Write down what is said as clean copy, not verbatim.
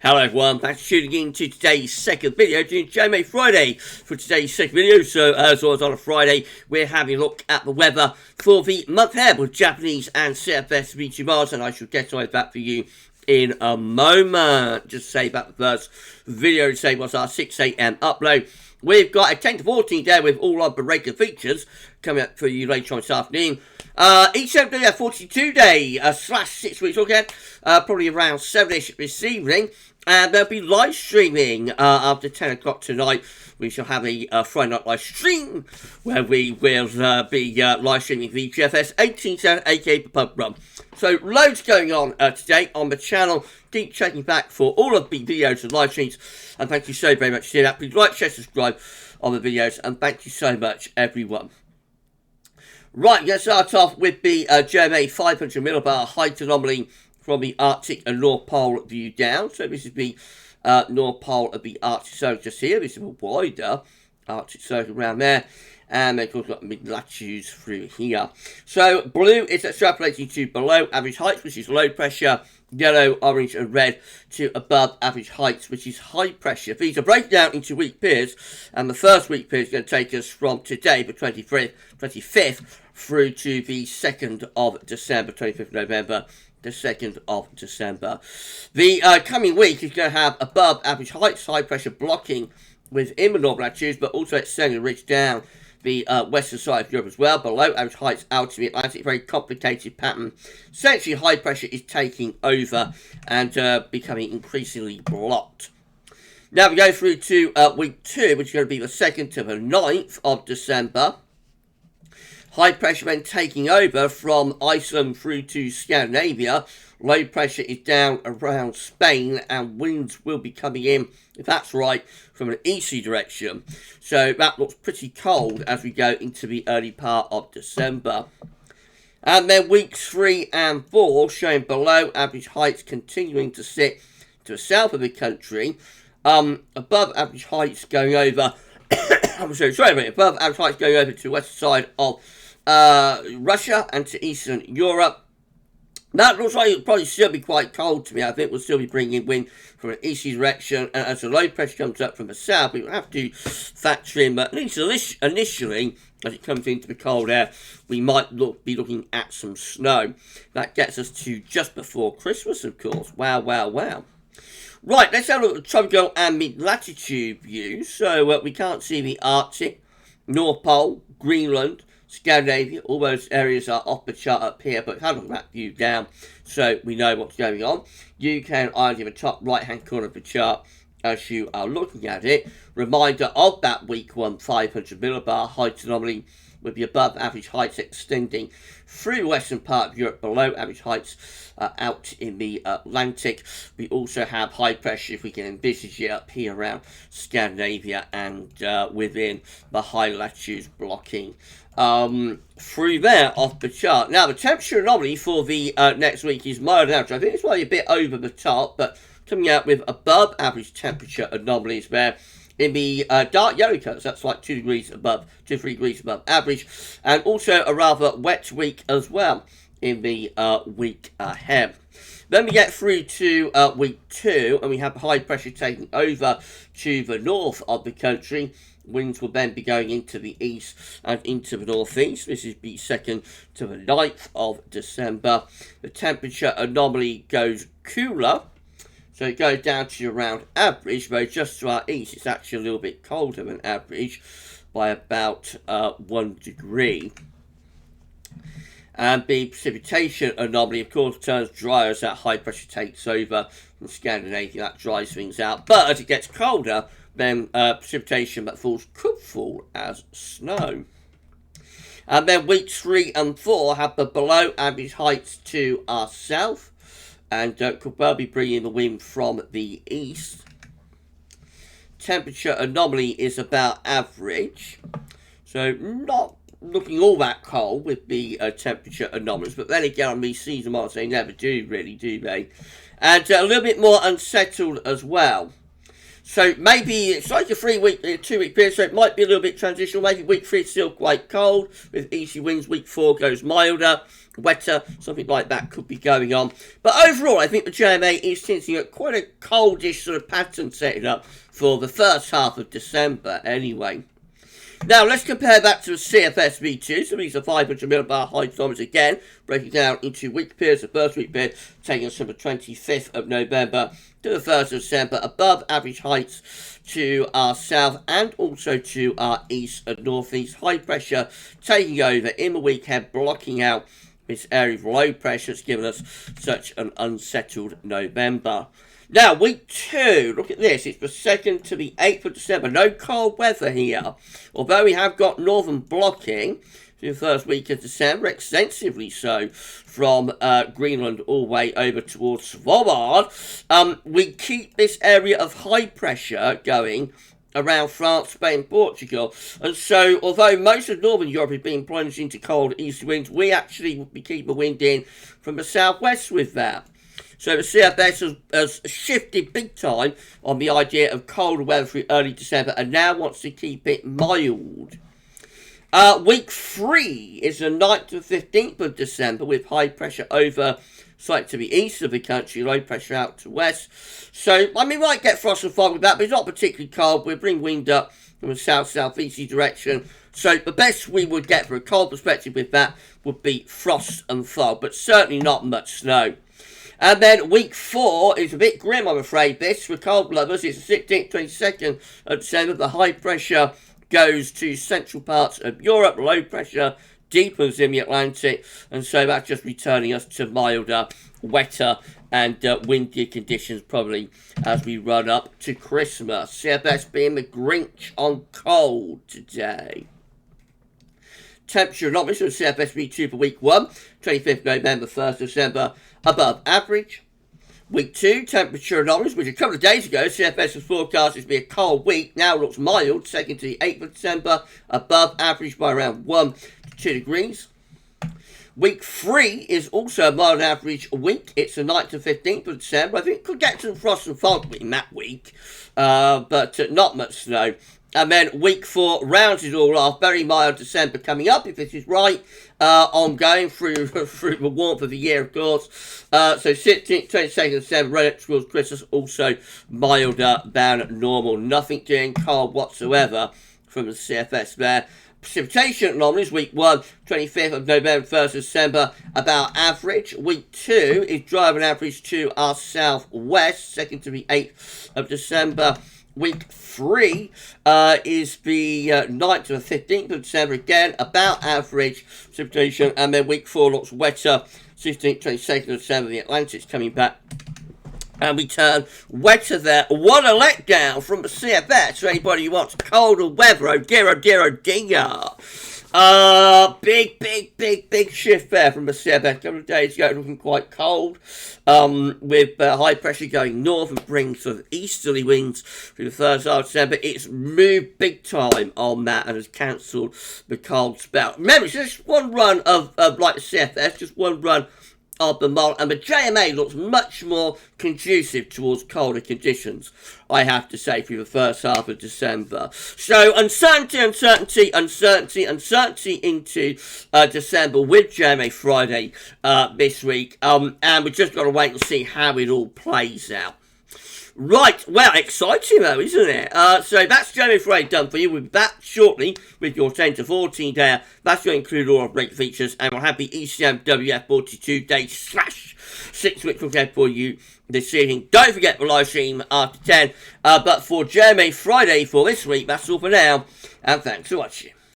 Hello everyone, thanks for tuning in to today's second video during JMA Friday for today's second video. So as always on a Friday, we're having a look at the weather for the month ahead with Japanese and CFS V2 bars, and I shall get to that for you in a moment. Just say about the first video today was our 6 AM upload. We've got a 10 to 14 day with all of the regular features coming up for you later on this afternoon. Each day, a 42 day slash 6 weeks look at, probably around 7ish this evening. And there'll be live streaming after 10 o'clock tonight. We shall have a Friday night live stream where we will be live streaming the GFS 18/7 aka the pub run. So loads going on today on the channel. Keep checking back for all of the videos and live streams. And thank you so very much for doing that. Please like, share, subscribe on the videos. And thank you so much, everyone. Right, let's start off with the JMA 500 millibar height anomaly from the Arctic and North Pole view down. So this is the North Pole of the Arctic Circle just here. This is a wider Arctic Circle around there. And then of course we've got mid-latitudes through here. So blue is extrapolating to below average heights, which is low pressure. Yellow, orange and red to above average heights, which is high pressure. These are breaking down into week periods, and the first week period is going to take us from today, the 25th, through to the 2nd of December, 25th of November, the 2nd of December. The coming week is going to have above average heights, high pressure blocking within the northern latitudes, but also extending the ridge down the western side of Europe as well. Below average heights out to the Atlantic, very complicated pattern. Essentially, high pressure is taking over and becoming increasingly blocked. Now we go through to week 2, which is going to be the 2nd to the 9th of December. High pressure then taking over from Iceland through to Scandinavia. Low pressure is down around Spain, and winds will be coming in, if that's right, from an easterly direction. So that looks pretty cold as we go into the early part of December. And then weeks 3 and 4 showing below average heights continuing to sit to the south of the country. Above average heights going over above average heights going over to the western side of Russia and to Eastern Europe. That looks like it'll probably still be quite cold to me. I think we'll still be bringing wind from an easterly direction, and as the low pressure comes up from the south, we will have to factor in, but at least initially, as it comes into the cold air, we might be looking at some snow. That gets us to just before Christmas, of course. Wow, wow, wow. Right, let's have a look at the tropical and mid-latitude view. So we can't see the Arctic, North Pole, Greenland, Scandinavia. All those areas are off the chart up here, but have a look at that view down so we know what's going on. UK and Ireland in the top right-hand corner of the chart as you are looking at it. Reminder of that week 1 500 millibar height anomaly with the above average heights extending through the western part of Europe, below average heights out in the Atlantic. We also have high pressure, if we can envisage it, up here around Scandinavia and within the high latitudes blocking through there off the chart. Now the temperature anomaly for the next week is mild and average. I think it's probably a bit over the top, but coming out with above average temperature anomalies there in the dark yellow colours. That's like 2 to 3 degrees above average, and also a rather wet week as well in the week ahead. Then we get through to week 2, and we have high pressure taking over to the north of the country. Winds will then be going into the east and into the northeast. This is the 2nd to the 9th of December. The temperature anomaly goes cooler, so it goes down to around average, though just to our east it's actually a little bit colder than average by about 1 degree. And the precipitation anomaly, of course, turns drier as that high pressure takes over from Scandinavia. That dries things out. But as it gets colder, then precipitation that falls could fall as snow. And then weeks 3 and 4 have the below average heights to our south, and could well be bringing the wind from the east. Temperature anomaly is about average, so not looking all that cold with the temperature anomalies, but then again on these season models they never do really, do they? And a little bit more unsettled as well. So maybe it's like a 2-week period, so it might be a little bit transitional. Maybe week 3 is still quite cold with easy winds. Week 4 goes milder, wetter, something like that could be going on. But overall, I think the JMA is hinting at quite a coldish sort of pattern setting up for the first half of December anyway. Now, let's compare that to the CFS V2. So these are 500 millibar high thermometers again, breaking down into week periods. The first week period taking us from the 25th of November to the 1st of December, above average heights to our south and also to our east and northeast. High pressure taking over in the weekend, blocking out this area of low pressure that's given us such an unsettled November. Now, week 2, look at this, it's the 2nd to the 8th of December, no cold weather here, although we have got northern blocking through the first week of December, extensively so, from Greenland all the way over towards Svalbard. We keep this area of high pressure going around France, Spain, Portugal, and so although most of northern Europe is being plunged into cold east winds, we actually keep a wind in from the southwest with that. So the CFS has shifted big time on the idea of cold weather through early December and now wants to keep it mild. Week 3 is the 9th to 15th of December with high pressure over slightly to the east of the country, low pressure out to west. So, I mean, we might get frost and fog with that, but it's not particularly cold. We'll bring wind up from the south-southeasterly direction. So the best we would get from a cold perspective with that would be frost and fog, but certainly not much snow. And then week 4 is a bit grim, I'm afraid, this. For cold lovers, it's the 16th, 22nd of December. The high pressure goes to central parts of Europe. Low pressure deepens in the Atlantic. And so that's just returning us to milder, wetter and windy conditions probably as we run up to Christmas. CFS being the Grinch on cold today. Temperature anomalies of CFS V2 for week 1, 25th November, 1st December, above average. Week 2, temperature anomalies, which a couple of days ago, CFS was forecasted to be a cold week, now looks mild, 2nd to the 8th of December, above average by around 1 to 2 degrees. Week 3 is also a mild average week. It's the 9th to 15th of December. I think it could get some frost and fog in that week, but not much snow. And then week 4 rounds it all off. Very mild December coming up, if this is right. Ongoing through the warmth of the year, of course. So 16th, 22nd of December, right up towards Christmas, also milder than normal. Nothing doing cold whatsoever from the CFS there. Precipitation anomalies, week 1, 25th of November, 1st of December, about average. Week 2 is driving average to our southwest, 2nd to the 8th of December. Week 3 is the 9th to the 15th of December, again, about average precipitation. And then week 4 looks wetter, 16th, 22nd of December, the Atlantic's coming back. And we turn wetter there. What a letdown from the CFS for anybody who wants colder weather. Oh dear, oh dear, oh dear. Big shift there from the CFS. A couple of days ago, looking quite cold, with high pressure going north and bringing sort of easterly winds through the first half of December. It's moved big time on that and has cancelled the cold spell. Remember, it's just one run of like the CFS, just one run of the model, and the JMA looks much more conducive towards colder conditions, I have to say, through the first half of December. So uncertainty into December with JMA Friday this week, and we've just got to wait and see how it all plays out. Right, well, exciting though, isn't it? So that's JMA Friday done for you. We'll be back shortly with your 10 to 14 day. That's going to include all our break features, and we'll have the ECM WF42 day /6 which we'll get for you this evening. Don't forget the live stream after 10. But for JMA Friday for this week, that's all for now, and thanks for watching.